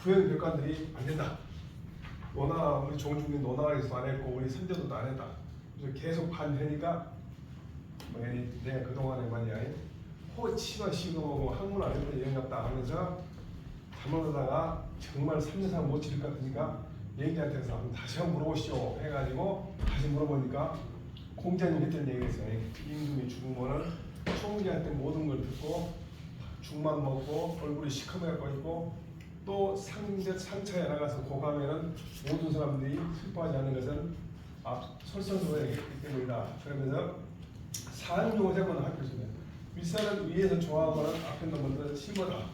부연 벽관들이 안 된다. 노나 우리 종중이 노나라에서도 안 했고 우리 선조도 안 했다. 그래서 계속 반대니까 내가 그동안에 말이야 호치마 시고 학문 안 해도 여행 갔다 하면서 잘못하다가 정말 3년상 못 치를 것 같으니까 얘기한테서 다시 한번 물어보시오 해가지고 다시 물어보니까 공자님 했던 얘기가 있어요. 임금이 죽으면은 총리한테 모든 걸 듣고 죽만 먹고 얼굴이 시커멓고 있고 또 상처에 나가서 고가면은 모든 사람들이 슬퍼하지 않는 것은 솔선수범이기 때문이다. 그러면서 산용생은 학교입니다. 윗사람 위에서 좋아하거나 앞에 놈은 심어라.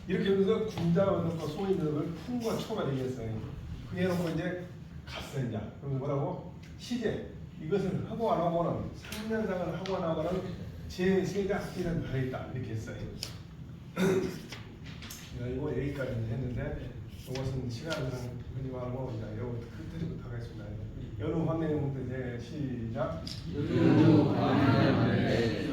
이렇게 하면서 군자와 넣고 소인들을 품과 초가 얘기했어요. 그게 해놓고 이제 갔어요. 이제 그래서 뭐라고? 시제 이것을 하고 안 하고는 3년상을 하고 안 하고는 제 세자 학기는 다르다 이렇게 했어요. 이거 여기까지 했는데 이것은 시간상 흔히하고 이제 요 끝부터 하겠습니다. 여름 환매부터 이제 시작. 여름 환매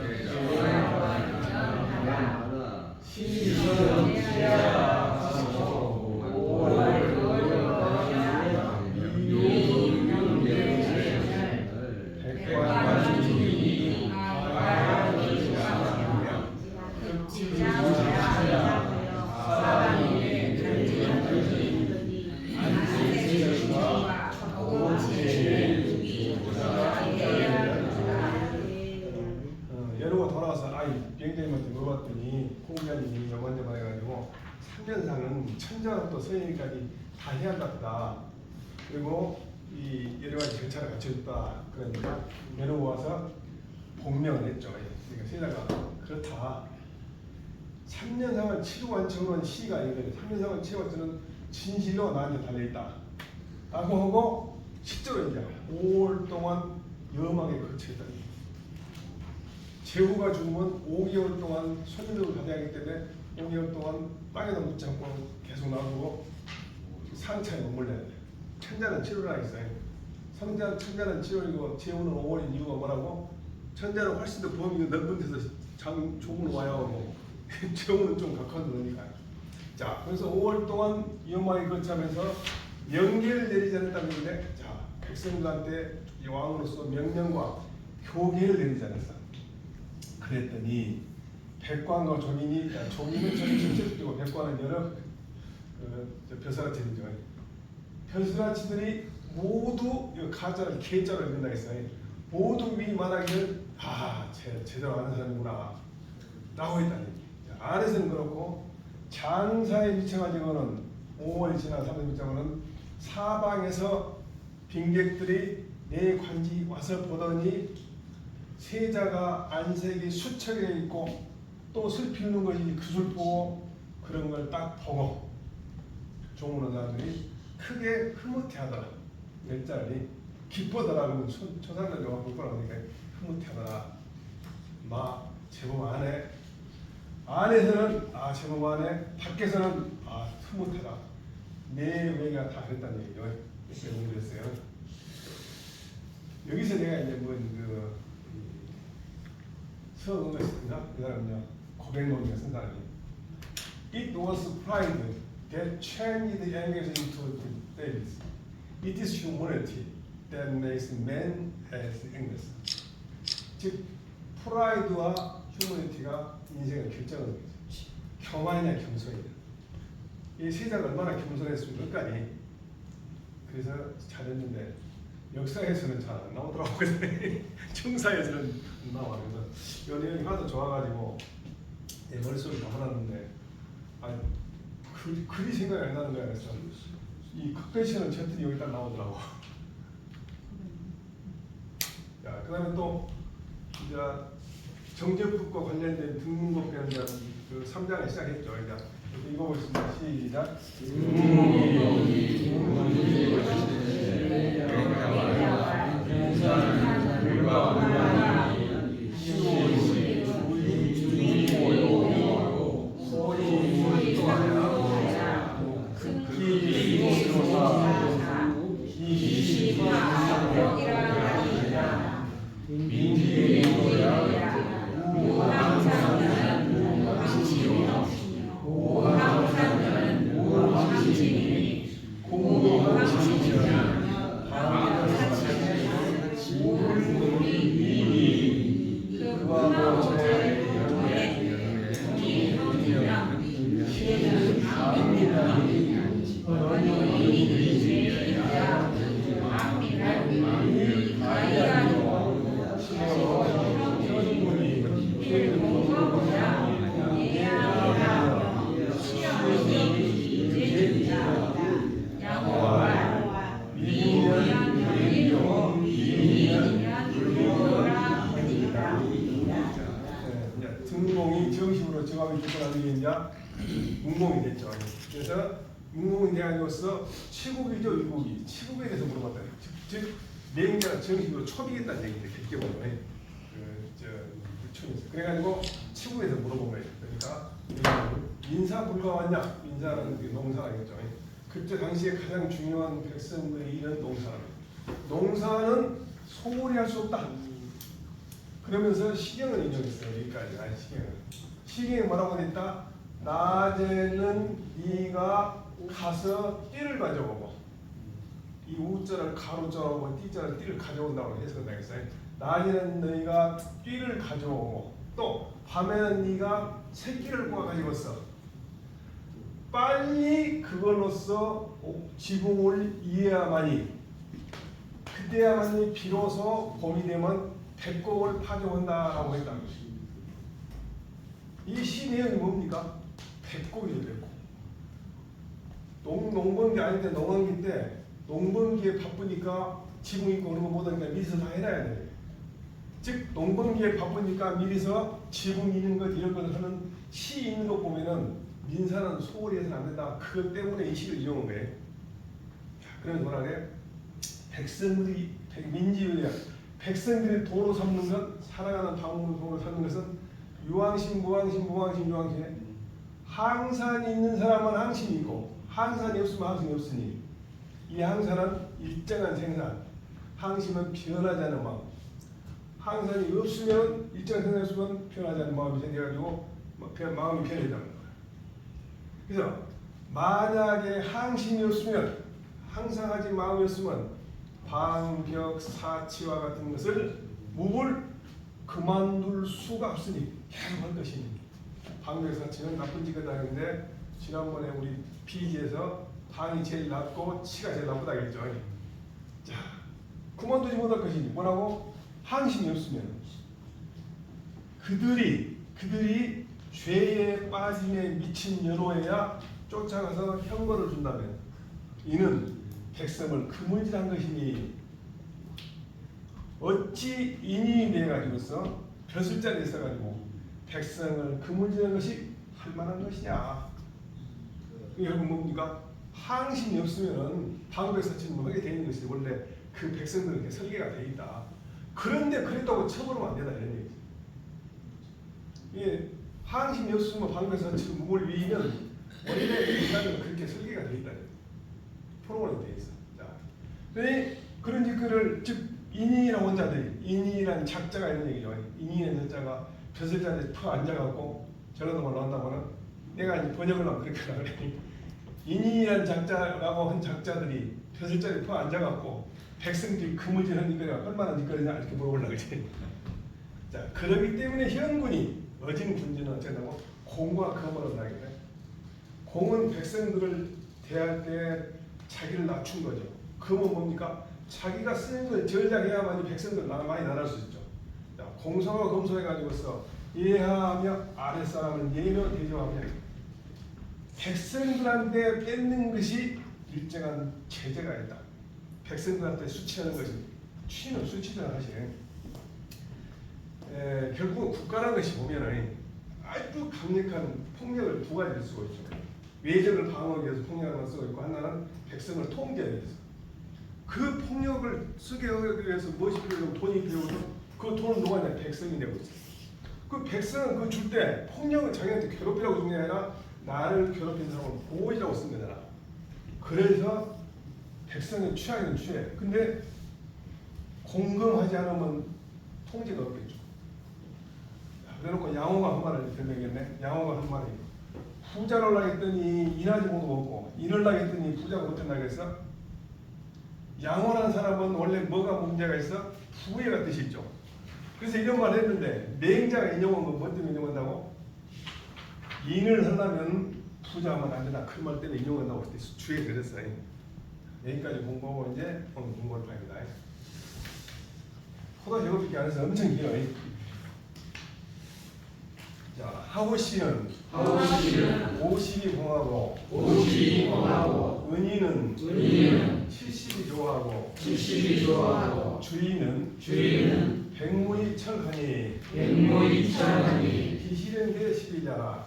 여러분 돌아와서 비행장님한테 물어봤더니 공자님이 먼저 말해가지고 3년상은 천자부터 서인까지 다 해야 한다. 그리고 이 여러 가지 절차를 갖춰줬다. 그러니까 내려와서 복명을 했죠. 그러니까 세자가 그렇다. 3년상을 치르고 안 치르고는 시가 아니거든요. 3년상을 치르고 저는 진실로 나한테 달려있다. 라고 하고 실제로 이제 5월 동안 염하게 거쳐있다. 제후가 죽으면 5개월 동안 손님을 받아야 하기 때문에 5개월 동안 땅에다 묻지 않고 계속 놔두고 상처에 머물러야 돼. 천자는 7월에 있어요. 천자는 7월이고 제후는 5월인 이유가 뭐라고? 천자는 훨씬 더 범위가 넓은 데서 조금은 와야 하고 제후는 좀 가까운 데니까. 자, 그래서 5월 동안 염하게 거쳐하면서 명계를 내리지 않았다는 건데, 자, 백성들한테 왕으로서 명령과 교계를 내리지 않았어. 그랬더니 백관과 종인이 종인은 전이 직접적이고 백관은 여러 벼슬아치들이죠. 벼슬아치들이 모두 가짜를 계자로 읽는다 했어요. 모두 위 말하기를 제대로 아는 사람이구나 라고 했다니. 안에서는 그렇고 장사에 미쳐가지고는 5월이 지나 3월 미쳐가지고는 사방에서 빈객들이 내 관지 와서 보더니 세자가 안색이 수척에 있고 또 슬피 있는 것이 그술 보고 그런 걸 딱 보고 종우는 사람들이 크게 흐뭇해하더라. 몇 자리 기뻐더라고. 초상들이 와서 그러니까 흐뭇해하더라. 제법 안에서는 제법 안에 밖에서는 흐뭇하다. 내 외가 다 그랬다는 얘기죠. 이렇게 연구됐어요. 여기서 내가 이제 서은가 있습니다. 그 사람은요, 고백론이가 쓴 사람이. It was pride that changed the language into Davis. It is humanity that makes man as English. 즉, 프라이드와 휴머니티가 인생을 결정하는 거죠. 겸손이냐 겸손이냐. 이 세자가 얼마나 겸손했습니까? 그래서 잘했는데 역사에서는 잘 안 나오더라고요. 청사에서는 안 나와. 그래서 이 내용이 하도 좋아가지고 내 머릿속에 담아놨는데 글이 생각이 안 나는 거야. 그래서 이 극배시는 쳤더니 여기 딱 나오더라고. 자, 그 다음에 또 이제 정제법과 관련된 등문법에 대한 그 3장을 시작했죠. 이제 읽어보겠습니다. 시작. 문공대학교에서 치국이죠, 위국이. 치국에 대해서 물어봤다. 즉 맹자가 정식으로 초비겠다는 얘기인데 객격으로 그래가지고 치국에서 물어본 거예요. 그러니까 민사 불가왔냐? 민사라는 게 농사겠죠. 그때 당시에 가장 중요한 백성들이 이런 농사랍니다. 농사는 소홀히 할 수 없다. 그러면서 시경을 인용했어요. 여기까지. 아니 시경에 뭐라고 했다? 낮에는 네가 가서 띠를 가져오고, 이 우자를 가로자하고 띠자를 띠를 가져온다고 해석을 하겠어요. 낮에는 너희가 띠를 가져오고, 또 밤에는 네가 새끼를 꼬아가지고 왔어. 빨리 그걸로써 지붕을 이해야만이, 그때야만이 비로소 봄이 되면 백곡을 파종한다라고 했다는 것이. 이 시 내용이 뭡니까? 백곡이죠, 백곡. 농번기 아닐 때 농한기 때 농번기에 바쁘니까 지붕 있고 그런 거 못하니까 미리서 다 해놔야 돼요. 즉 농번기에 바쁘니까 미리서 지붕 있는 것 이런 걸 하는 시 있는 거 보면은 민사는 소홀히 해서는 안 된다. 그것 때문에 이 시를 이용한 거예요. 그래서 뭐라 그래? 백성들이 민지유야. 백성들이 도로 삼는 것, 살아가는 방법으로 도로 삼는 것은 유황신, 무황신, 무황신, 유황신에 항산이 있는 사람은 항신이 있고 항산이 없으면 항신이 없으니, 이 항산은 일정한 생산, 항신은 변하지 않는 마음. 항산이 없으면 일정한 생산이 없으면 변하지 않는 마음이 생겨가지고 마음이 변해진다는 거예요. 그래서 만약에 항신이 없으면, 항상하지 마음이 없으면 방벽, 사치와 같은 것을 묵을 그만둘 수가 없으니 계속 할 것이니, 방벽, 사치는 나쁜 짓거다 했는데 지난번에 우리 비지에서 방이 제일 낮고 치가 제일 나쁘다 했죠. 자, 그만두지 못할 것이니 뭐라고? 항신이 없으면 그들이 죄에 빠짐에 미친 여로에야 쫓아가서 형벌을 준다면 이는 백성을 그물질한 것이니 어찌 인이 되어가지고서 벼슬자리에 있어가지고 백성을 그물질한 것이 할 만한 것이냐. 여러분 뭡니까? 항신이 없으면 방백사치는 하게 되어 있는 것이 원래 그 백성들에게 설계가 되어 있다. 그런데 그랬다고 처벌하면 안 된다 이런 얘기죠. 예, 항신이 없으면 방백사치를 묵을 위이면 원래 인간은 그렇게 설계가 되어 있다. 프로그램이 되어 있어. 자, 그런지 그를 즉 인이라는 원자들이, 인이라는 작자가 있는 얘기죠. 인이라는 자가 벼슬자리에 푹 앉아갖고 전라도 말로 한다면은 내가 이제 번역을 하면 그렇게 하래. 인이라는 작자라고 한 작자들이 벼슬자리에 푹 앉아갖고 백성들이 그물질한 짓거리가 얼마나 짓거리냐 이렇게 물어보려고 그러지. 자, 그러기 때문에 현군이 어진 군주는 어쩌냐고 공과 검을 하겠네. 공은 백성들을 대할 때 자기를 낮춘 거죠. 검은 뭡니까? 자기가 쓰는 걸 절약해야만이 백성들 많이 나갈 수 있죠. 자, 공성과 검소해가지고서 예하하며 아랫사람을 예며 대조하며 백성들한테 뺏는 것이 일정한 제재가 있다. 백성들한테 수치하는 것이 취는 수치잖아 사실. 결국 국가라는 것이 보면은 아주 강력한 폭력을 두 가지를 쓰고 있죠. 외적을 방어하기 위해서 폭력을 쓰고 있고, 하나는 백성을 통제하기 위해서. 그 폭력을 쓰게 하기 위해서 무엇이 필요하고 돈이 필요해서 그 돈을 누가 내 백성이 내고 있어요. 그 백성은 그 줄 때 폭력을 자기한테 괴롭히라고 준 게 아니라 나를 괴롭힌 사람을 보호해주라고 쓴 거잖아. 그래서 백성의 취하기는 취해. 근데 공검하지 않으면 통제가 없겠죠. 그래놓고 양호가 한 말을 들매겠네. 양호가 한 말이 부자를 하려 했더니 인하지 못하고 없고, 인을 하려 했더니 부자가 어떻게 나겠어? 양호한 사람은 원래 뭐가 문제가 있어? 부해가 뜻이 있죠. 그래서 이런 말을 했는데 맹자가 인용한 건 뭐 때문에 인용한다고? 인을 하려면 부자하면 안 된다. 그 말 때문에 인용한다고 그때 주에 그랬어요. 여기까지 공부하고 이제 오늘 공부를 합니다. 포도 제곱밖에 안 해서 엄청 길어요. 자, 하우시는 50이 공하고 은희는 70이 좋아하고 주인은 백무이 철하니 기실은 대 12자라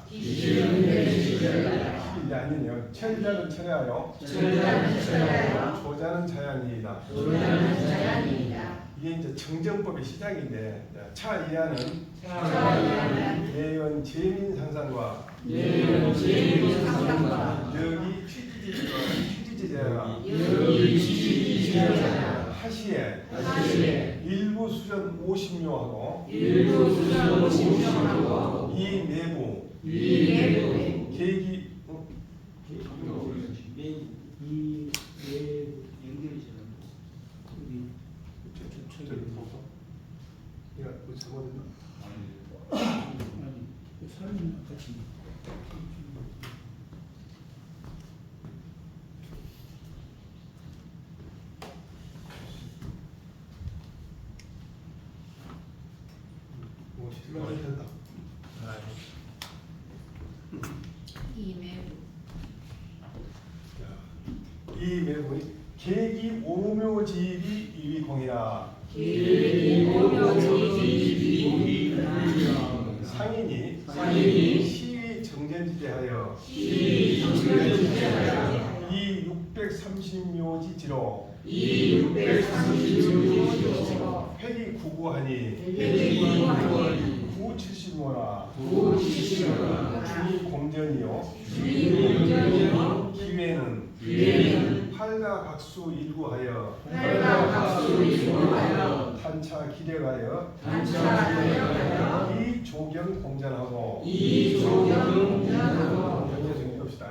이제 아니네요. 천자는 천하요. 천자는 천하여 조자는 자연이다. 조자는 자연이다. 이게 이제 정정법의 시작인데 차 이하는 차이하는 예언 재민 상상과 예언 재민 상상과 여기 취지제가 여기 취지제자 하시에 하시에 일부 수전 50묘하고 일부 수전 50명하고 이 내부 이 내부 계기 이 연결이 잘 안 돼. 여기 저기 보소. 이거 뭐 잘못했나? 아니 사람이랑 같이 뭐 잘못했다. 이 매분이 계기 오묘지비 이위공이라 계기 오묘지비 상인이 상인이 시위 정전지대하여 시 정전지대하여 이 630묘지지로 이 630묘지로 회기 구구하니 회기 구구하니 970모라 구칠십오라 중이 공전이요 주의공전이요 기회는 기회는 팔가각수 일구하여 팔가각수 일구하여 단차 기력하여 단차하여 이 조경 공전하고 이 조경공전하고 현재 정리합시다.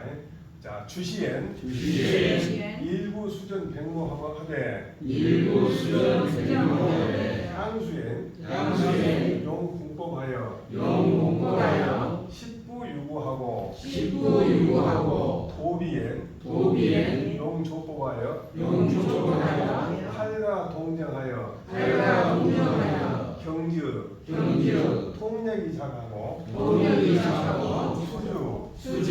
자 주시엔 주시엔 일부 수전 백모하고 하되 일부 수전 수정하되 향수엔 양수엔 용공법하여 영공법하여 십부 유구하고 십부 유구하고 도비엔 도비엔 용조법하여 용조법하여 팔가 동정하여 팔가 동정하여 경주 경주 통력이 작하고 통력이 작하고 수주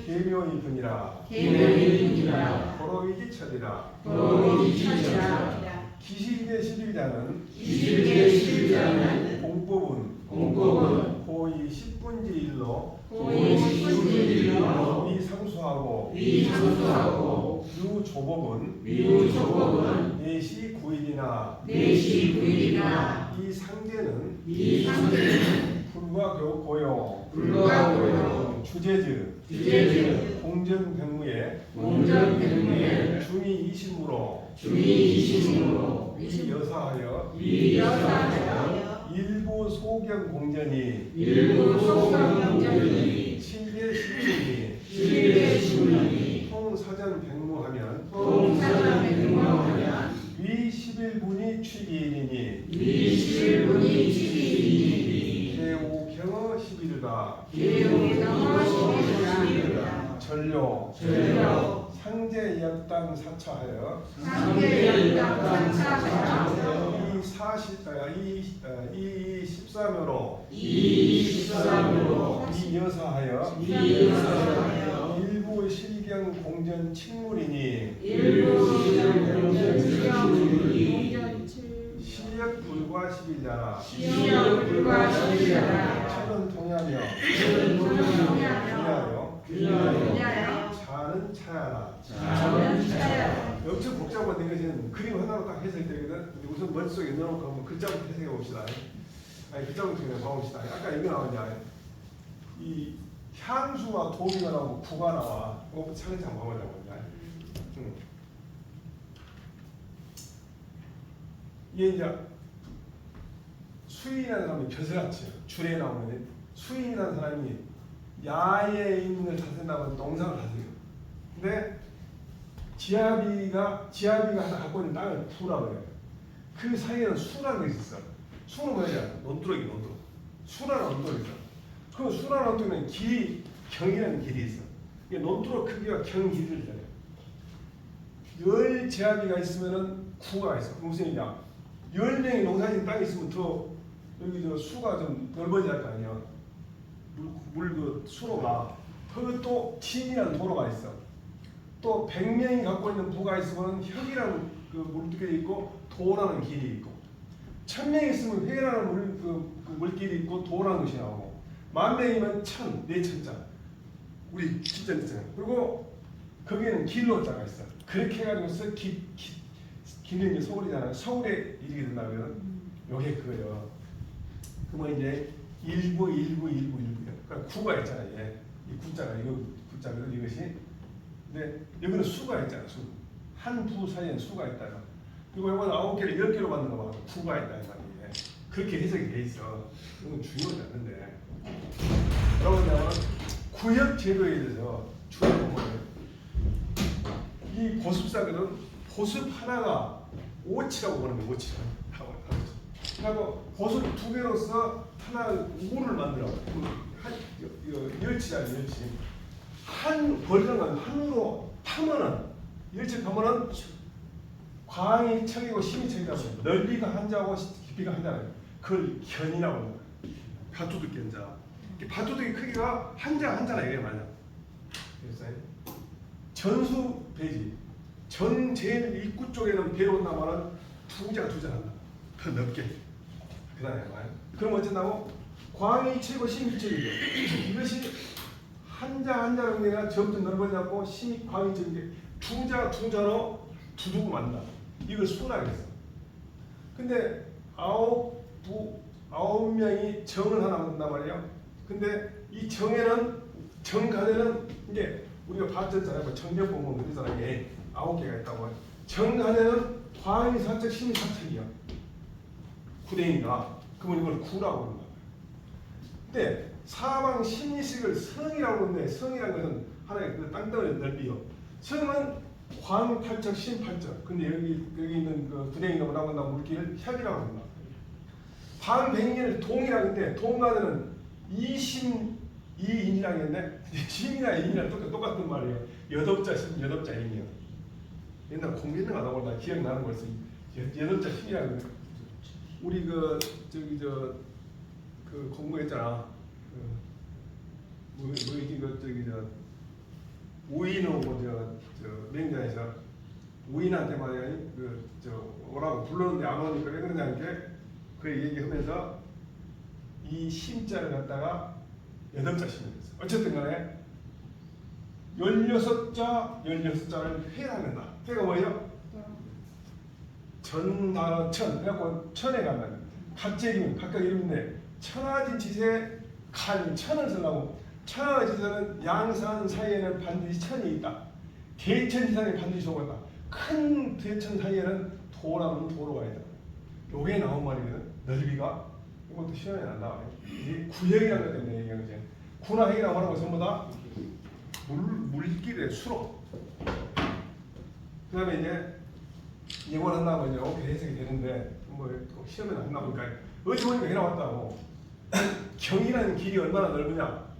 계묘이 분이라 계명이 분이라 도로위기 처리라 도로이 지치라 기실계 11자는 기실계 11자는 공법은 공법은 고의 10분지 1로 고의 10분지 1로 위상수하고 위상수하고 유조법은 위조법은 내시 9일이나 내시 9일이나 이 상제는 이 상대는 불과 고요 불가고요 주제즈 주제즈 공전백무에 공전백무에 중이 20무로 중이 20으로 위여사하여 위여사하여 일부 소경 공전이 일부 소경공전이 7개 10분이 실계 신문이 통사전 백무하면 통사전 백무하면 위 11분이 취기인이니 위 11분이 취기인이니 개오경어 11일가 개용경어 11일이라 전료 전료 상제 약당 사차하여 상계연당 상차하여 이 14묘로 이 13으로 이 여사하여 위여사하여 일부 실경 공전 칙물이니 일부 시정공전이 실력 불과 11자라 시력 불과 11자라 천은 통하며 통하며 귀하여 자는 차야라. 자는 차야 엄청 복잡한 것은 그림 하나로 딱 해석이 되거든. 근데 우선 머릿속에 넣어놓고 한번 글자부터 해석해 봅시다. 아니 글자부터 그냥 봐봅시다. 아까 이거 나오냐? 이 향수와 도비가 나오고 구가 나와. 그거 차근차근 한번 봐보자고. 이게 이제 수인이라는 사람이 벼슬아치요. 줄에 나오는 수인이라는 사람이 야에 있는 걸 다스린다고 농사를 다스려요. 근데 지아비가 하나 갖고 있는 땅을 부라고 해요. 그 사이에는 수라는 게 있어. 수는 뭐냐? 논두렁이 논두렁. 수라는 논두렁이 있어. 그 수라는 논두렁은 길이 경이라는 길이 있어. 이게 논두렁 크기가 경 길이를 되요. 열 지아비가 있으면은 구가 있어. 무슨 얘기냐? 10명이 농사진 땅이 있으면 더 여기 저 수가 좀 넓어져야 할 거 아니야. 물 그 수로가. 거기 또 진이라는 도로가 있어. 또 100명이 갖고 있는 부가 있으면 혁이라는 그 물길이 있고 도라는 길이 있고 1000명이 있으면 회라는 물길이 있고 도라는 것이 나오고 10,000명이면 1000, 네 천자. 우리 진짜 있잖아요. 그리고 거기에는 길로자가 있어. 그렇게 해가지고서 길는 게 서울이잖아요. 서울에 이르게 된다면 요게 그거예요. 그러면 이제 19191919 그러니까 구가 있잖아요. 얘. 이 구자가 이거 구자거든 이것이. 근데 여기는 수가 있잖아. 수. 한 부 사이에 수가 있다가. 그리고 이건 9개를 10개로 만든 거 말고 구가 있다 이 말이에요. 그렇게 해석이 돼 있어. 이건 중요하지 않는데. 여러분 구역 제도에 대해서 중요한 거예요. 이 보습사들은 보습 하나가 5치라고 보는 거예요. 5치. 그리고 보습 2개로서 하나 5를 만들어. 열치잖아요. 열치. 한 버리는 건 한으로 파면은 열치 파면은 광이 척이고 심이 척이다 보니 넓이가 한자고 깊이가 한자예요. 그걸 견이라고 합니다. 밭두둑 견자. 밭두둑의 크기가 한자나 이게 맞아. 그랬어요. 전수 배지. 전 제일 입구 쪽에는 배로 온다면은 두자가 한다. 더 넓게. 그다음에 말. 그럼 어쩐다고? 광이 치고 심이 척이죠. 이것이 한자로 내가 점점 넓어졌고 심이 광이 척인 게 두자로 두둑을 만든다. 이걸 수라고 했어. 근데 9명이 정을 하나 만든단 말이에요. 근데 이 정간에는 이게 우리가 봤잖아요. 정력공문 그러잖아요. 이게 9개가 있다고. 정간에는 광이 사척, 심이 사척이야. 9대인가. 그러면 이걸 구라고 합니다. 근데 사방 심리식을 성이라고 하는데 성이라는 것은 하나의 그 땅덩어리 넓이요. 성은 광 8척, 심 8척. 근데 여기 있는 그 구댕이가 뭐라고 한다 물기를 혁이라고 합니다. 반백리를 동이라고 했는데 동간에는 이심 이인이라고 했는데 심이나 인이랑 똑같은 말이에요. 여덟자 심, 여덟자 인이요. 옛날 공부했는 거 하다 보니까 기억나는 거였어. 여덟자 심이라고 했는데 우리 그 공부했잖아. 우인하고 맹자에서 우인한테 말이야 오라고 불렀는데 안 오니까 왜 그러냐는 그 얘기하면서 이 심자를 갖다가 8자 심을 했어. 어쨌든 간에 16자를 회하는다. 회가 뭐예요? 천. 그래갖고 천에 간다. 각재기면 각각 이름인데 천하진지세 간 천을 쓰려고 천하지세는 양산 사이에는 반드시 천이 있다. 대천지상에 반드시 도가 있다. 큰 대천 사이에는 도라면 도로가 있다. 요게 나온 말이거든. 넓이가 이것도 시험에 안 나와요. 이게 구역이라는 것 때문에 얘기하는 거지. 구나 핵이라고 하는 건 전부 다 물길의 수로. 그 다음에 이제 이걸 한다면 이렇게 해석이 되는데 뭐 시험에 안 나오니까 어디 보니까 해나왔다고. 경이라는 길이 얼마나 넓으냐.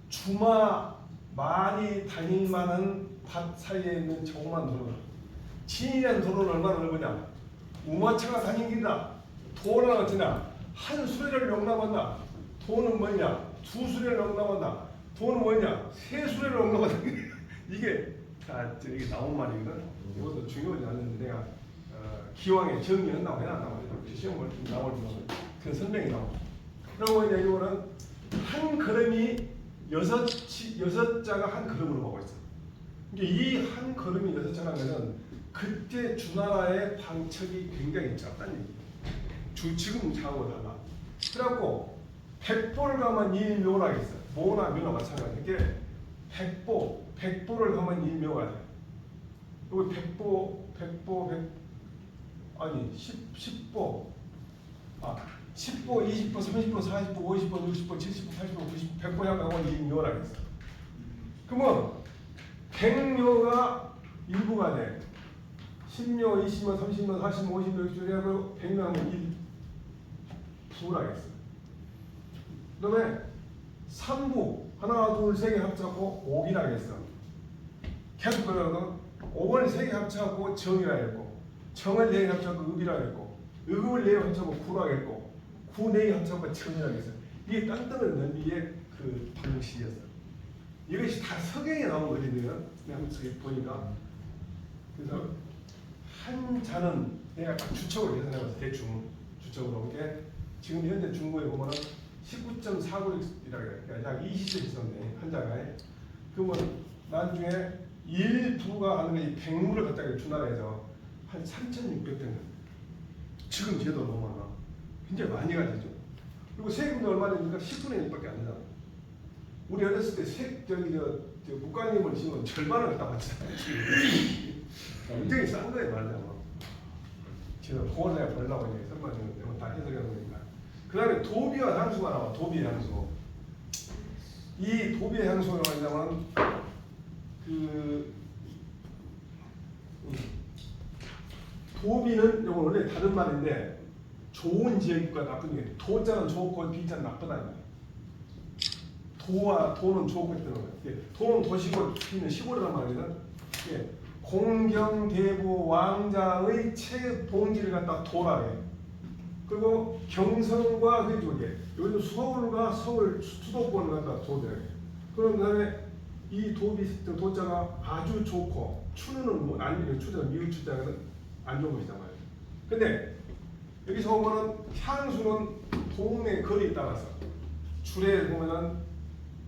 주마 많이 다닐 만한 밭 사이에 있는 조그만 도로다. 진이라는 도로는 얼마나 넓으냐. 우마차가 다닌 길이다. 도는 어쩌냐. 한 수레를 용납한다. 도는 뭐냐. 두 수레를 용납한다. 도는 뭐냐. 세 수레를 용납한다. 이게 이게 나온 말이거든. 이것도 중요하지 않는데 내가 기왕에 정리한다고 해놨단 말이야. 시험을 나올 때 그 설명이 나와. 그러고 이제 이거는 한 걸음이 6자가 한 걸음으로 보고 있어. 이 한 걸음이 6자라는 것은 그때 주나라의 방척이 굉장히 작다는 얘기예요. 지금 자하고 달라. 그래갖고 백보를 가면 일묘라 했어. 모나 묘나 마찬가지. 이게 백보를 가면 일묘가 돼. 여기 10보, 20보, 30보, 40보, 50보, 60보, 70보, 80보, 90보, 100보 향하고 일묘라 했어. 그러면 백묘가 일부가 돼. 10묘, 20묘, 30묘, 40묘, 50묘, 60묘 하고 100묘 하면 일부라 했어. 그 다음에 3부, 하나, 둘, 세 개 합쳐갖고 5기라 했어. 계속 그러거든. 5을 3개 합쳐갖고 정이라 했고, 정을 4개 합쳐갖고 읍이라 했고, 읍을 4개 합쳐갖고 구라 했고, 구 4개 합쳐갖고 정이라 했어. 이게 땅덩어리 넓이의 그 방식이었어. 이것이 다 서경에 나온 거거든요. 내가 한번 보니까. 그래서 한 자는 내가 딱 주척을 계산해봤어. 대충 주척으로. 이게 지금 현재 중국에 보면은 19.496이라고 해요. 그러니까 약 20세 있었네 환자가. 그러면 나중에 일부가 하는 게 100물을 갖다가 준하해서 한 3,600대. 지금 제도 너무 많아. 굉장히 많이 가지죠. 그리고 세금도 얼마 됩니까? 10분의 1밖에 안 되잖아. 우리 어렸을 때 저 국가임을 지금 절반을 갖다 바치잖아요. 굉장히 싼 거예요, 말하자면. 지금 그걸 내가 벌려고 이제 설마 내가 다 해석해 놓으니까. 그 다음에 도비와 향수가 나와. 도비의 향수. 이 도비의 향수가 뭐냐면 도비는 이거 원래 다른 말인데 좋은 지역과 나쁜 지역. 도자는 좋고 비자는 나쁘다. 도와 도는 좋고 있다는 거예요. 도는 도시고 비는 시골이란 말이거든. 공경대부 왕자의 최봉지를 갖다 도라 해. 그리고 경성과 그 쪽에 요즘 서울과 서울 수도권을 갖다 도래. 그런 다음에 이 도비 도자가 아주 좋고 추는 뭐 아니 추자 미국 추자는 안 좋은 것이단 말이에요. 근데 여기서 보면은 향수는 동네 거리에 따라서 줄에 보면은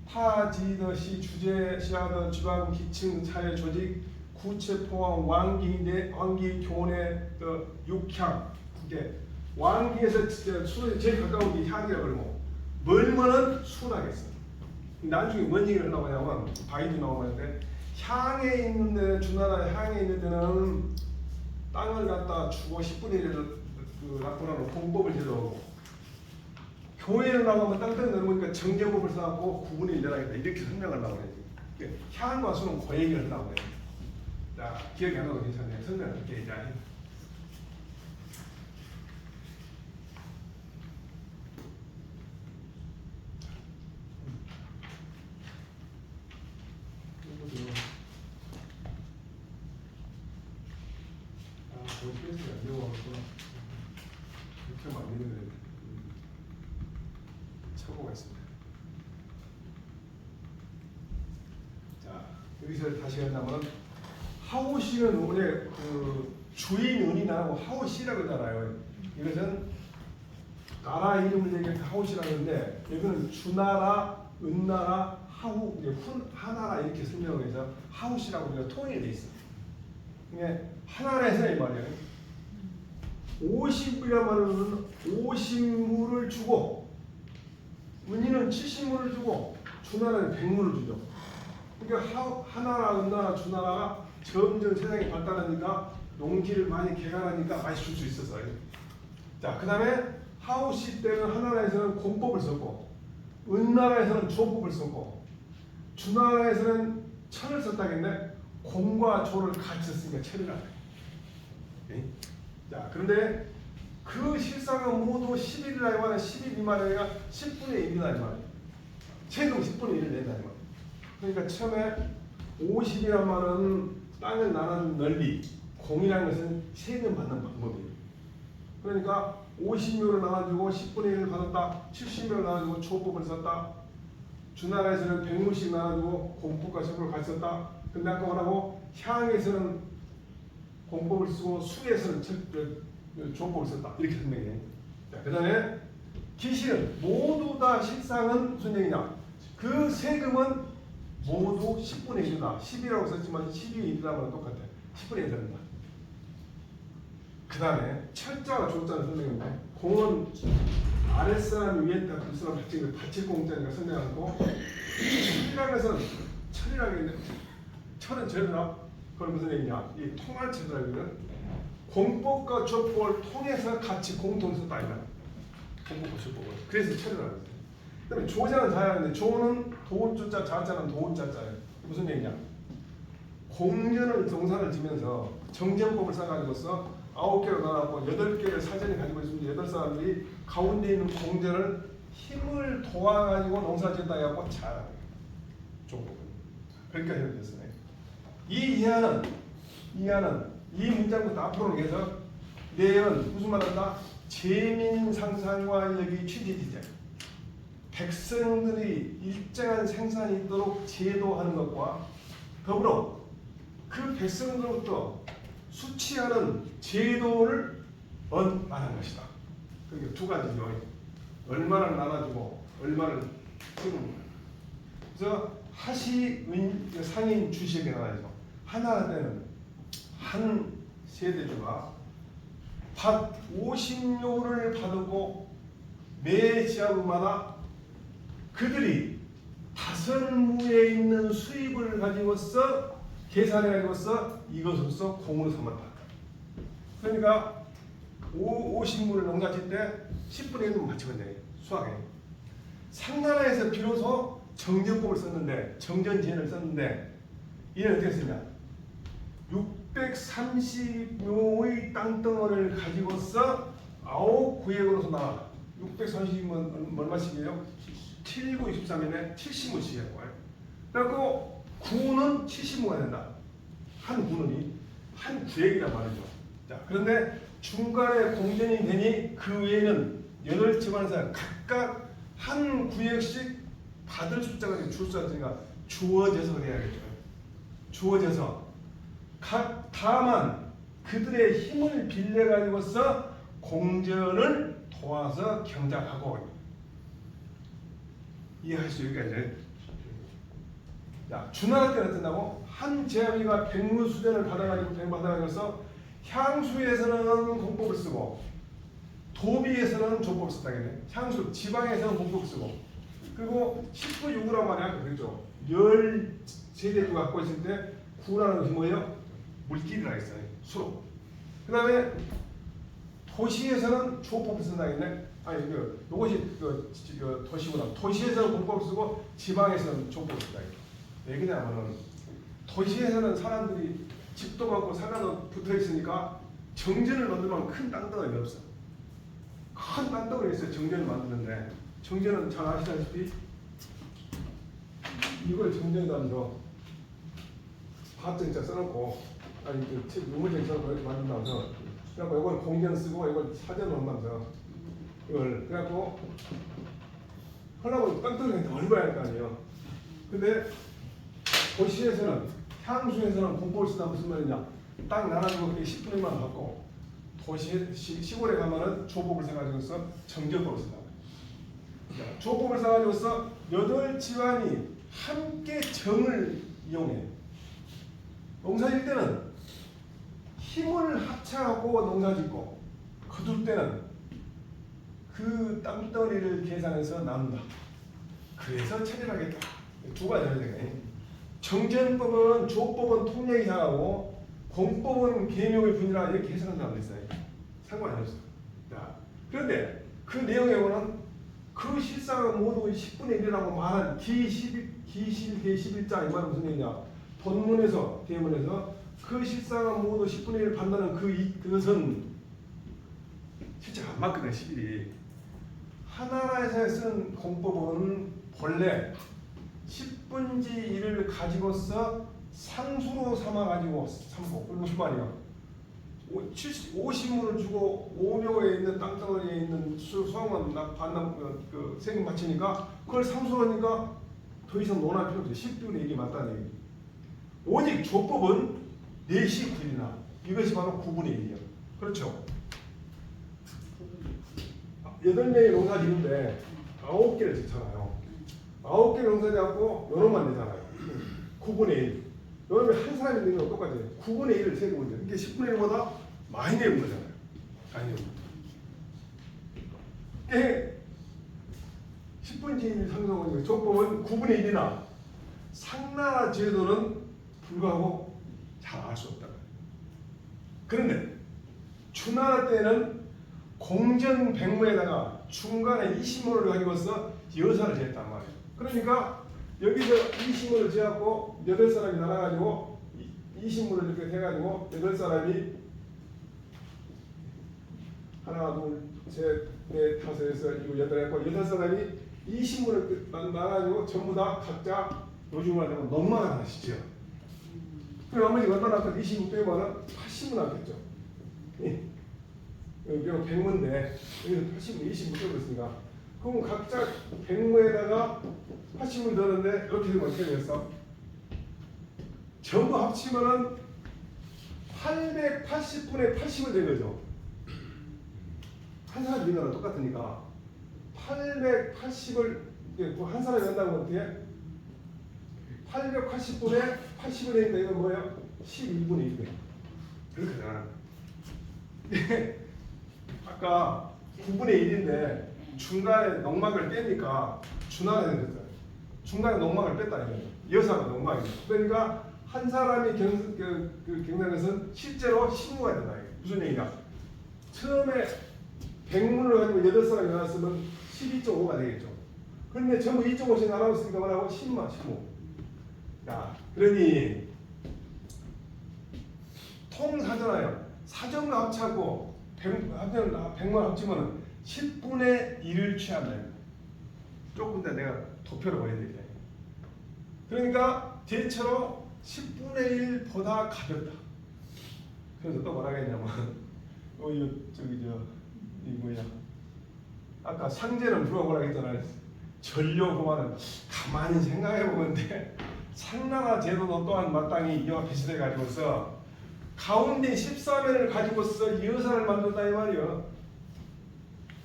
타지더시 주제 시하더 지방 기층 사회 조직 구체 포함 왕기인데 왕기 교내 그 육향 이게 왕기에서 수 제일 가까운 게 향이라고 그러고 멀면은 순하겠어. 나중에 뭔 얘기를 하려고 하냐면 바이도 나오는데 향에 있는 데 주나라 향에 있는 데는 땅을 갖다 주고 10분의 1을 그 납부하는 공법을 제도하고 교회를 나가면 땅덩이 넓으니까 정제법을 써갖고 9분의 1 내라겠다 이렇게 설명하려고 해요. 향과 수는 그 얘기를 하려고 해요. 자, 기억이 안 나도 괜찮네요. 설명할게 이제. 거기 스페이스가 안 들어가고 이렇게 하면 안 되는 착오가 있습니다. 자, 여기서 다시 한다면 하우시는 원래 그 주인 은이 나라고 하우시라고 하잖아요. 이것은 나라 이름을 얘기해서 하우시라고 하는데 여기는 주나라, 은나라, 하우, 하나라 이렇게 설명을 해서 하우시라고 우리가 통일이 돼 있어. 이게 하나라에서 이 말이에요. 50이란 말은 50물을 주고 은인은 70물을 주고 주나라는 100물을 주죠. 그러니까 하나라, 은나라, 주나라가 점점 세상이 발달하니까 농지를 많이 개간하니까 많이 줄 수 있었어요. 자, 그 다음에 하우시 때는 하나라에서는 공법을 썼고 은나라에서는 조법을 썼고 주나라에서는 철을 썼다겠네. 공과 조를 같이 썼으니까 철이라 그래. 자, 그런데 그 실상은 모두 11이라 이거는 12 미만이니까 10분의 1이다 이 말이에요. 최근 10분의 1을 낸다 이 말이에요. 그러니까 처음에 50이란 말은 땅을 나누는 넓이, 공이라는 것은 세금 받는 방법이에요. 그러니까 50묘를 나눠주고 10분의 1을 받았다, 70묘를 나눠주고 조법을 썼다, 주나라에서는 100물씩 나눠주고 공법과 조법을 같이 썼다. 근데 아까 뭐라고 향에서는 공법을 쓰고 수에서는 조법을 썼다 이렇게 설명해. 자, 그 다음에 기시는 모두 다 실상은 무슨 얘기냐? 그 세금은 모두 10분의 1이다. 10이라고 썼지만 12의 1이라면 똑같아. 10분의 1입니다. 그 다음에 철자와 조자는 설명인데 공은 아랫사람 위에다 윗사람 받치는 받칠 공자니까 설명하고 철이라는 것은 철이라는 게 있는데 철은 제도라. 그건 무슨 얘기냐? 이 통할 제도라는 공법과 조법을 통해서 같이 공통을 썼다 이거야. 공법과 조법을. 그래서 철이라고 했어요. 그 다음에 조자는 자야인데 조는 도조자 자자는 도자자예요. 무슨 얘기냐? 공전을 정산을 지면서 정전법을 써가지고서 9개로 나눠고 8개를 사전에 가지고 있으면 8사람들이 가운데 있는 공전을 힘을 도와가지고 농사짓다 해갖고 잘하는 조법은. 그러니까 이렇게 됐어요. 이 이하는 이 문장부터 앞으로 해서 내용은 무슨 말한다? 재민 상상과 여기 취지지제. 백성들이 일정한 생산이 있도록 제도하는 것과 더불어 그 백성들로부터 수취하는 제도를 말하는 것이다. 그러니까 두 가지죠. 얼마나 나눠주고 얼마를 쓰는 거예요. 그래서 하시 상인 주식에 나와야죠. 하나 때는 한 세대주가 밭 50료를 받고 매 지하부마다 그들이 5무에 있는 수입을 가지고서 계산해 가지고서 이것으로서 공으로 삼았다. 그러니까 50무를 농사짓 때 10분의 1은 맞추면 돼. 수학에. 상나라에서 비로소 정전법을 썼는데 정전지혜를 썼는데 이는 어떻게 쓰냐? 630묘의 땅덩어리를 가지고서 9구역으로서 나와. 630은 얼마씩이에요? 7, 9, 23이네 70무씩이에요. 그래갖고 구는 70무가 된다. 한 구는 한 구역이란 말이죠. 자, 그런데 중간에 공전이 되니 그 외에는 8집안에서 각각 한 구역씩 받을 숫자가 줄수가 주어져서 그래야겠죠. 주어져서 다만 그들의 힘을 빌려 가지고서 공전을 도와서 경작하고 이해할 수 있겠지. 자, 준할 때는 어떤다고? 한 제아비가 백무수전을 받아가지고서 향수에서는 공법을 쓰고 도비에서는 조법을 쓴다겠네. 향수 지방에서는 공법을 쓰고 그리고 10부 6구라고 말이야. 그렇죠. 10세대주 갖고 있을 때 구라는 것이 뭐예요? 물길이라 했어요. 수로. 그 다음에 도시에서는 조법을 쓴다겠네. 아니 이것이 도시구나. 도시에서는 공법을 쓰고 지방에서는 조법을 쓴다겠네. 왜 그러냐면은 도시에서는 사람들이 집도 많고 산간도 붙어 있으니까 정전을 만들면 큰 땅덩어리가 없어. 큰 땅덩어리 있어요. 정전을 만드는데 정전은 잘 아시다시피 이걸 정전을 하면서 밭정자 써놓고 아니 유물정 써놓고 이렇게 만든다면서 그래갖고 이걸 공전 쓰고 이걸 사전을 한다면서 이걸 그래갖고 하려고 땅덩어리가 더 넓어야 할 거 아니에요. 근데 도시에서는 향수에서는 공법을 쓰다 무슨 말이냐? 땅 나눠주고 그게 10분의 1만 받고 시골에 가면은 조법을 써가지고서 정전법을 쓴다. 조법을 써가지고서 8집안이 함께 정을 이용해. 농사질 때는 힘을 합쳐하고 농사짓고 거둘 때는 그 땅덩어리를 계산해서 나눈다. 그래서 체결하겠다. 두 가지를 되네. 정전법은 조법은 통례 이상하고 공법은 계명의 분이라 이렇게 해석한 사람도 있어요. 상관이 없어. 자, 그런데 그 내용에 보면 그 실상은 모두 10분의 1이라고 말한 기실계 11장 이 말은 무슨 얘기냐? 본문에서 대문에서 그 실상은 모두 10분의 1 받는 그것은 실제 안 맞거든. 11이 하나라에서 쓴 공법은 본래 10분지 1을 가지고서 상수로 삼아가지고 삼고 그리고 무슨 말이야? 50문을 주고 5묘에 있는 땅덩어리에 있는 수학만 반납 그 세금 바치니까 그걸 상수로 하니까 더 이상 논할 필요 없어요. 10분의 1이 맞다는 얘기. 오직 조법은 4시 9일이나 이것이 바로 9분의 1이에요. 그렇죠? 8명이 농사 지는데 9개를 짓잖아요. 9개 농사 잡고 요놈만 내잖아요. 9분의 1. 요놈이 한 사람이 내는 거 똑같아요. 9분의 1을 세고 있는데 이게 10분의 1보다 많이 내는 거잖아요. 아니요. 이게 10분의 1 상승은 조법은 9분의 1이나 상나라 제도는 불구하고 잘 알 수 없다. 그런데 주나라 때는 공전 백무에다가 중간에 20문을 가지고서 여사를 쟀단 말이에요. 그러니까 여기서 20문을 지었고 8사람이 나눠가지고 20문을 이렇게 해가지고 8사람이 하나, 둘, 셋, 넷, 다섯, 여섯, 일곱, 여덟 했고 8사람이 20문을 나눠가지고 전부 다 각자 요즘 말하면 넘만 하시죠. 그럼 나머지 얼마나 나왔던 25 빼면은 80문 나왔겠죠. 여기가 100문인데 여기서 80문, 25 빼고 있으니까 그럼 각자 100문에다가 80문 넣었는데 이렇게 되면 어떻게 되겠어? 전부 합치면은 880분의 80을 된 거죠. 한 사람 민원은 똑같으니까 880을 한 사람이 한다는 건 어떻게? 880분의 80을 했는데 이건 뭐예요? 12분의 1이에요. 그렇게 되나? 아까 9분의 1인데 중간에 농막을 빼니까 준하가 됐어요. 중간에 농막을 뺐다 이거예요. 여사가 농막이에요. 그러니까 한 사람이 경상한 것은 실제로 신고가 된다 이거예요. 무슨 얘기냐? 처음에 100문을 가지고 8사람이 나왔으면 12.5가 되겠죠. 그런데 전부 2.5씩 나눠봤으니까 뭐라고? 10만 15. 야, 그러니 통사잖아요. 사전과 합치하고 100만 합치면 10분의 1을 취한다. 조금 더 내가 도표를 보여야 되겠네. 그러니까 대체로 10분의 1보다 가볍다. 그래서 또 뭐라 했냐면 이 뭐야? 아까 상제는 불어보라 했잖아요. 전료 그만은 가만히 생각해 보는데 상나라 제도도 또한 마땅히 이와 비슷해 가지고서 가운데 14면을 가지고서 여사를 만든다 이 말이요.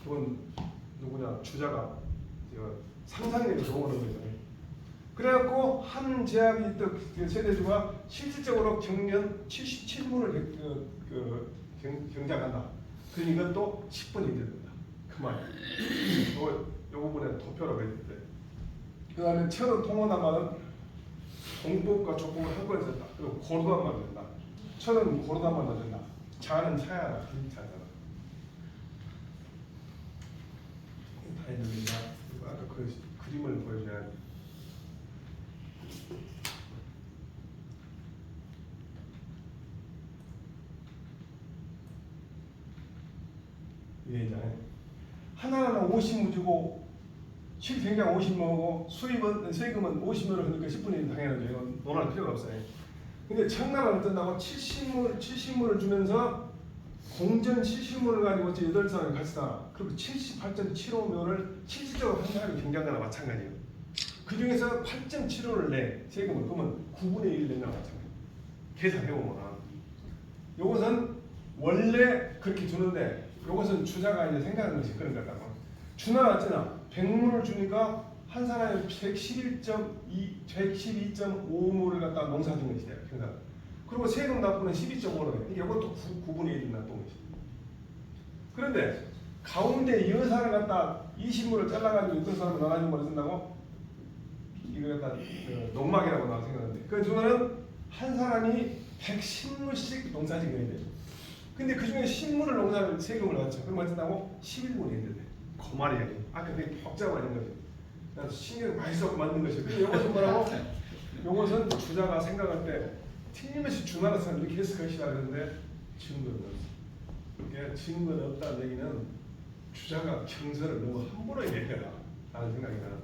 그건 누구냐 주자가 상상력이 좋은 거죠. 그래갖고 한 제약이 또 세대주가 실질적으로 경련 77문을 경작한다. 그럼 이것도 10분이 된다. 그 말이에요. 요 부분에 도표라고 했는데 그 다음에 천은 통원한 말은 공법과 족법을 한 번에 썼다. 그리고 고르단만 된다. 천은 고르단만 된다. 자는 차야라. 자잖아. 다 있는데 아까 그 그림을 보여줘야 돼. 이게 있잖아요. 하나는 50무주고 실생장 50무고 수입은 세금은 50무를 하니까 10분의 1 당연하죠. 이건 논할 필요가 없어요. 근데 청나라는 어떤다고 70무를 주면서 공전 70무를 가지고 8사람이 같이 다 그리고 78.75명을 실질적으로 한 사람이 경장자나 마찬가지예요. 그 중에서 8.75를 내 세금을 그러면 9분의 1 낸다고 마찬가지예요. 계산해보면 요것은 원래 그렇게 주는데 요것은 주자가 이제 생각하는 것이 그런 거다고. 주나 어쩌나 100문을 주니까 한 사람이 112.5무를 갖다 농사진 것이 돼요. 그리고 세금 납부는 12.5로 해요. 이것도 9분의 1이 납부는 것이. 그런데 가운데 여사를 갖다 20무를 잘라가지고 어떤 사람을 나눠준 걸 쓴다고? 이걸 갖다 농막이라고 나 생각하는데 그 중에는 한 사람이 110무씩 농사진 거예요. 근데 그 중에 10무를 농사를 세금을 넣었죠. 그럼 어쩐다고? 11분의 1이 돼. 그 말이에요. 아까 그게 복잡한 거죠. 그래서 신경 많이 써서 만든 것이에요. 근데 이것은 뭐라고? 이것은 주자가 생각할 때 틀림없이 주나라서는 이렇게 했을 것이다 그러는데 증거는 없어. 그러니까 증거는 없다는 얘기는 주자가 경서를 너무 함부로 얘기해라 라는 생각이 나요.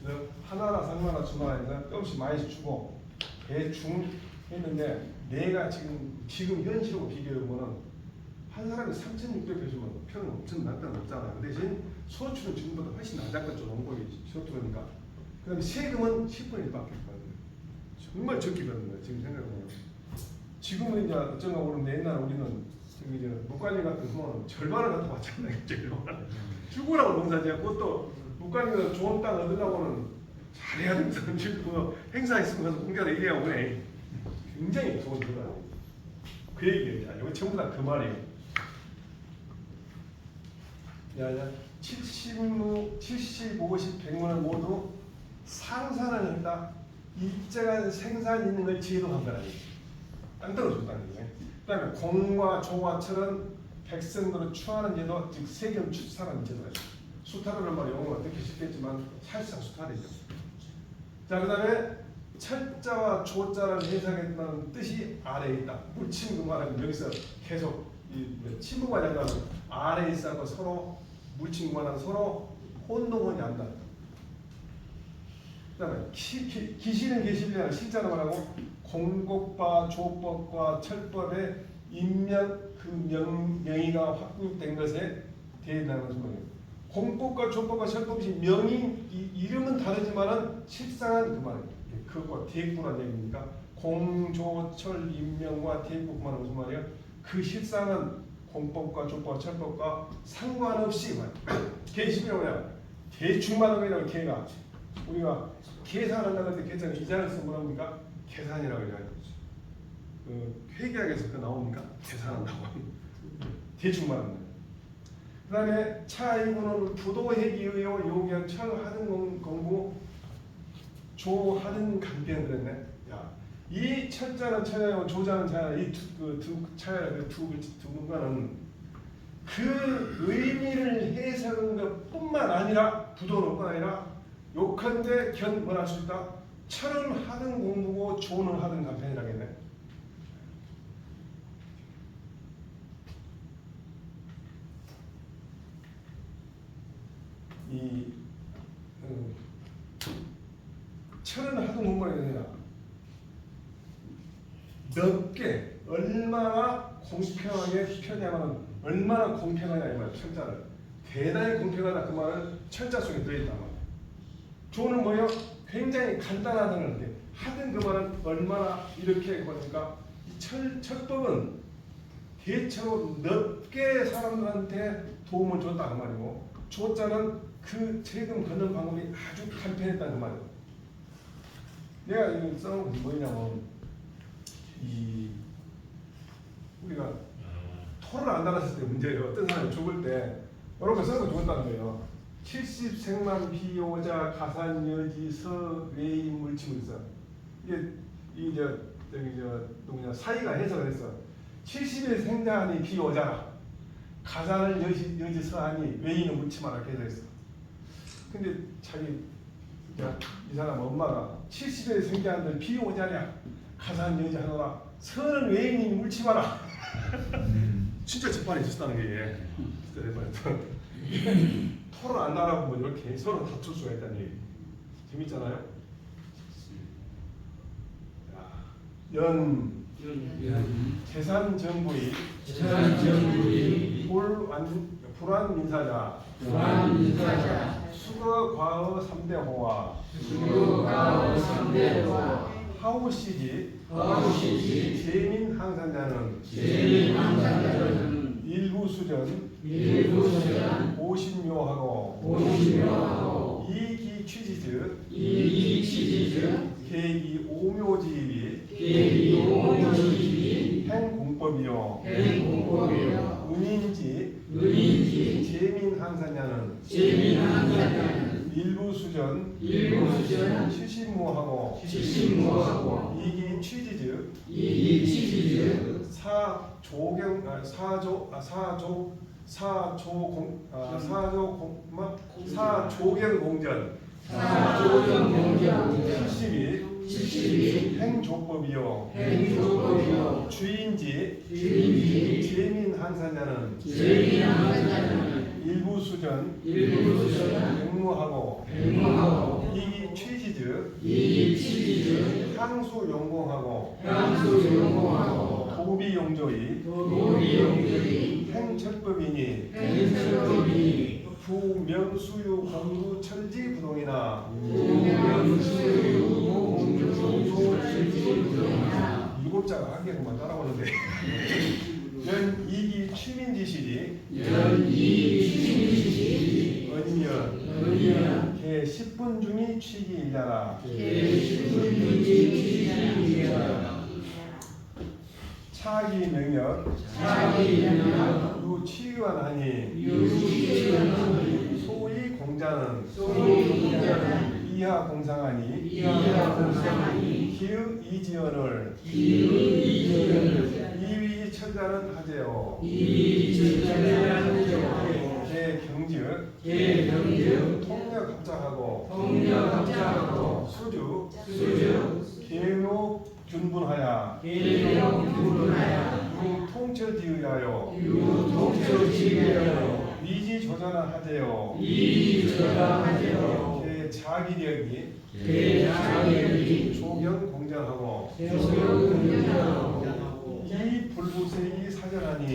그래서 하나라, 상나라, 주나라에서 조금씩 많이 주고 대충 했는데 내가 지금 현실하고 비교해보면 한 사람이 3,600배 주면 표는 엄청 낮다는 없잖아요. 그 대신 소출은 지금보다 훨씬 낮았겠죠. 농법이 소출이니까. 그 다음에 세금은 10분의 1밖에 없거든요. 정말 적기거든요. 지금 생각해보면. 지금은 이제 어쩐가 모르는데 옛날에 우리는 저기 이제 목관리 같은 경우는 절반을 갖다 받잖아요. 절반. 죽으라고 농사지었고 또 목관리가 좋은 땅 얻으려고는 잘해야 된다. 뭐 행사 있으면 가서 공개를 얘기하고 그래. 굉장히 좋은 거다. 그 얘기예요. 이거 전부 다 그 말이에요. 야, 70무, 70, 50, 100문을 모두 상산을 했다. 일정한 생산이 있는 걸 제도한 거라는 거예요. 안 떨어졌다는 거예요. 그 다음에 공과 조와 철은 백성들을 추하는 제도, 즉 세금 추산하는 제도예요. 수탈하는 말 영어가 듣기 쉽겠지만 사실상 수탈이죠. 자, 그 다음에 철자와 조자를 해석했다는 뜻이 아래에 있다. 물침 그 말은 여기서 계속 침묵과 장관은 아래에 있어서 서로 물침과는 서로 혼동하지 않는다. 그 다음에 기시는 계시비라는 실자로 말하고 공곡과 조법과 철법의 인명 그 명의가 확립된 것에 대해당하는 거예요. 공법과 조법과 철법이 명의 이름은 다르지만은 실상은 그 말이에요. 그것과 대입구라는 얘기입니까? 공조철 인명과 대입구 그 말은 무슨 말이에요? 그 실상은 공법과 조법과 철법과 상관없이 계시비라고 해요. 대충만 하면 개가 우리가 계산한다는 때 계산 이자를 쓰면 뭐랍니까? 계산이라고 해야죠. 그 회계학에서 그 나옵니까? 계산한다고. 대충만 합니다. 그 다음에 차이구는 부도회기의요 용연 철하든 공부 조하든 간변 그랬네. 야, 이 철자는 철자요 조자는 자야 이두 차야 두 문과는 그 의미를 해석한 것뿐만 아니라 부도는 아니라 욕한데 견문할 수 있다. 철은 하든 공부고 조는 하든 간편이라겠네. 이 철은 하든 공부가 되냐? 넓게 얼마나 공평하게 펴냐면 얼마나 공평하냐 이 말이야. 철자를 대단히 공평하다 그 말은 철자 속에 들어있단 말이야. 조는 뭐요? 굉장히 간단하다는 게 하든 그 말은 얼마나 이렇게 보니까 이 철법은 대체로 넓게 사람들한테 도움을 줬다는 말이고 조자는 그 세금 걷는 방법이 아주 간편했다는 그 말이에요. 내가 이거 써놓은 게 뭐냐면 이 우리가 토를 안 달았을 때 문제예요. 어떤 사람이 죽을 때 이런 거 써서 죽었다는 거예요. 70생만 비오자 가산여지 서외인 물침을 써. 이게 저기 누구냐 사이가 해석을 했어. 70의 생자하니 비오자라 가산을 여지 서하니 외인은 물침하라 이렇게 해석했어. 근데 이 사람 엄마가 70의 생자한들 비오자냐 가산 여지 하노라 서는 외인이 물침하라. 진짜 재판이 있었다는 게 진짜 재판이 토를 안 달아보면 이렇게 서로 다툴 수가 있다는 얘기. 재밌잖아요. 연 재산 정부의 불완민사자 수거 과어 3대 호화 하우시지 재민 항산자는 일부 수전 오신묘하고 이기 취지즉 계기 오묘지입이 행공법이요 은인지 재민 항산자는 일부 수전 실신무하고 이기 취지즉 사조경 공전 72 행조법이요 주인지 재민 항산자는 일부 수전 백무하고 이기 취지즉 향수 용공하고 도비 용조이 행철법이니 부명수유 공부 철지 부동이나 일곱 자가 한 개로만 따라오는데 연 이기 취민지시리 언년 개 10분 중이 취기 일자라 차기 명령 유치관하니 소위 공자는 이하 공상하니 기읍 이지연을 이위 철자는 하제요 개경즉 통력 합작하고 수주 계묘 균분하야 통철지의하여 위지 조전을 하제요 자기력이 조경 공전하고 이 불부색이 사전하니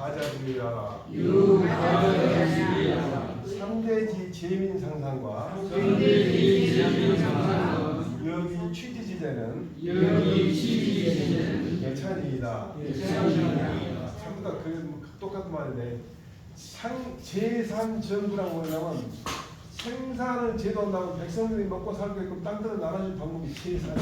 유가자주의하라 3대지 재민상상과 여기 취지지제는 예찬이이다. 전부 다 똑같은 말인데 제3정부라고 하려면 생산을 제도한다면 백성들이 먹고 살게끔 땅들을 나눠줄 방법이 제3.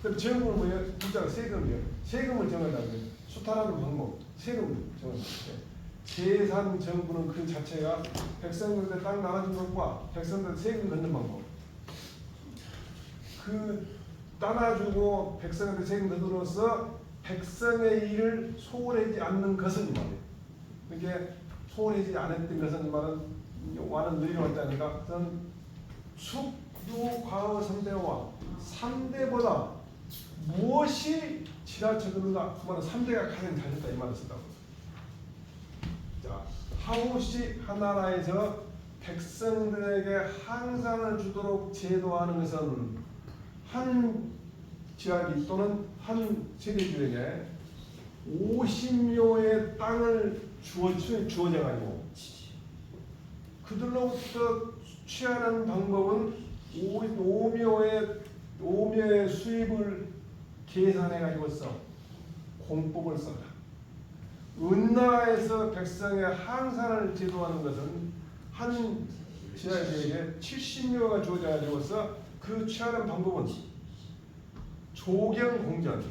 그럼 정부는 뭐예요? 국가가 세금이에요. 세금을 정한다고요. 수탈하는 방법, 세금을 정한다고요. 제3정부는 그 자체가 백성들한테 땅 나눠준 것과 백성들한테 세금 걷는 방법. 그 따놔주고 백성한테 세금 걷음으로써 백성의 일을 소홀하지 않는 것은 이 말이에요. 그게 소홀하지 않았던 것은 이 말은 와는 늘려왔다니까. 그건 숙유 과거 3대와 3대보다 무엇이 지나쳐드는가? 그 말은 3대가 가장 잘했다 이 말을 쓴다고. 자, 하우시 하나라에서 백성들에게 항상을 주도록 제도하는 것은 한 지역이 또는 한 세대주에게 50묘의 땅을 주어져가지고 그들로부터 취하는 방법은 5묘의 수입을 계산해가지고서 공법을 써라. 은나라에서 백성의 항산을 제도하는 것은 한 지하에게 70묘가 주어져가지고서 그 취하는 방법은 조경공전,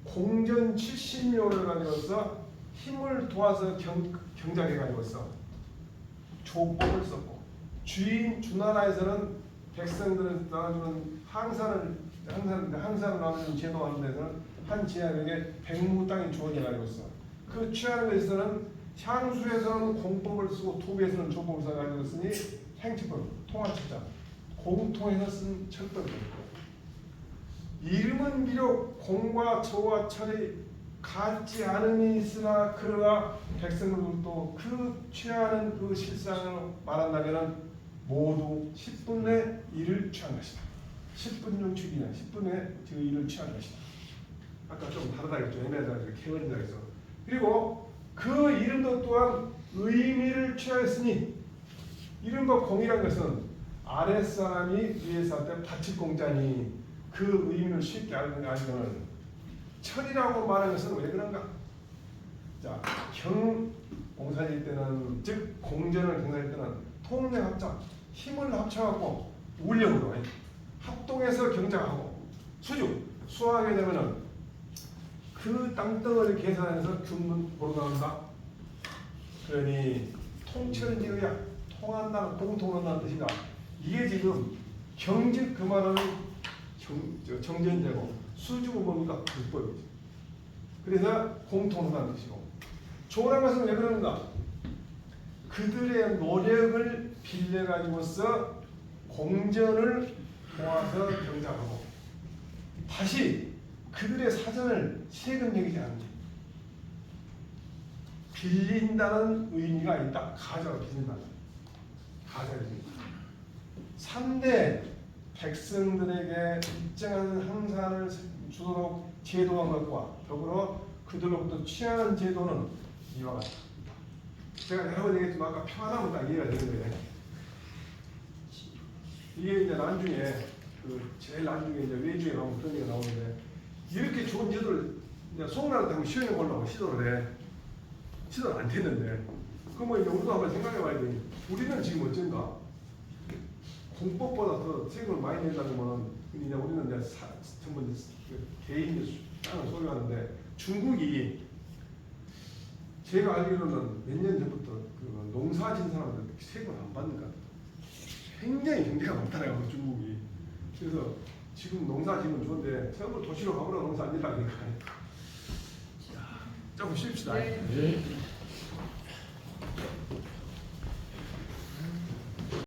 공전 70묘를 가지고서 힘을 도와서 경작해가지고서 조법을 썼고, 주나라에서는 백성들을 나눠주는 항산을 나눠주는 제도하는 데서는 한 지하에게 백무 땅이 주어져가지고서 그 취하는 것에서는 향수에서는 공법을 쓰고 토비에서는 조법을 써가지고 쓰니 행치법, 통화철자, 공통해서 쓴 철법이 있고, 이름은 비록 공과 처와 철이 같지 않음이 있으나 그러나 백성들도 그 취하는 그 실상을 말한다면 모두 10분의 1을 취한 것이다. 10분 중축이냐 10분의 그 1을 취한 것이다. 아까 좀 다르다겠죠. 애매하다 개헌이다 해서. 그리고 그 이름도 또한 의미를 취하였으니, 이름과 공이란 것은 아랫사람이 위에사한테 바칠 공자니 그 의미를 쉽게 알면 철이라고 말하는 것은 왜 그런가? 자, 경공사일 때는, 즉 공전을 경사일 때는 통내 합작, 힘을 합쳐갖고 울력으로 합동해서 경작하고 수하게 되면은 그 땅덩어리 계산해서 균문 보러 나온다. 그러니 통철지의야, 통한다는, 공통한다는 뜻이다. 이게 지금 경즉 그 말은 정전제고, 수주고 뭡니까? 불법이죠. 그래서 공통한다는 뜻이고, 조라는 것은 왜 그런가? 그들의 노력을 빌려가지고서 공전을 모아서 경작하고 다시 그들의 사전을 세금 내기지 않는다. 빌린다는 의미가 있다. 가져가 빌린다. 가져가. 3대 백성들에게 일정한 항산을 주도록 제도한 것과 더불어 그들로부터 취하는 제도는 이와 같다. 제가 여러 번 얘기했지만 아까 평안하면 딱 이해가 되는 거예요. 이게 이제 나중에 제일 나중에 이제 외주에 나오면 그런 얘기가 나오는데, 이렇게 좋은 제도를 이제 송나라 때문에 시행해 보려고 시도를 해. 시도를 안 됐는데, 그럼 이제 우리도 한번 생각해 봐야 돼. 우리는 지금 어쩐가? 공법보다 더 세금을 많이 낸다면 이제 우리는 이제 전부 개인 땅을 소유하는데, 중국이 제가 알기로는 몇 년 전부터 그 농사 지은 사람들 세금을 안 받는 것 같아요. 굉장히 경제가 많다네요, 중국이. 그래서 지금 농사 지으면 좋은데 전부 도시로 가버려 농사 안 짓다니까. 조금 쉽시다. 네.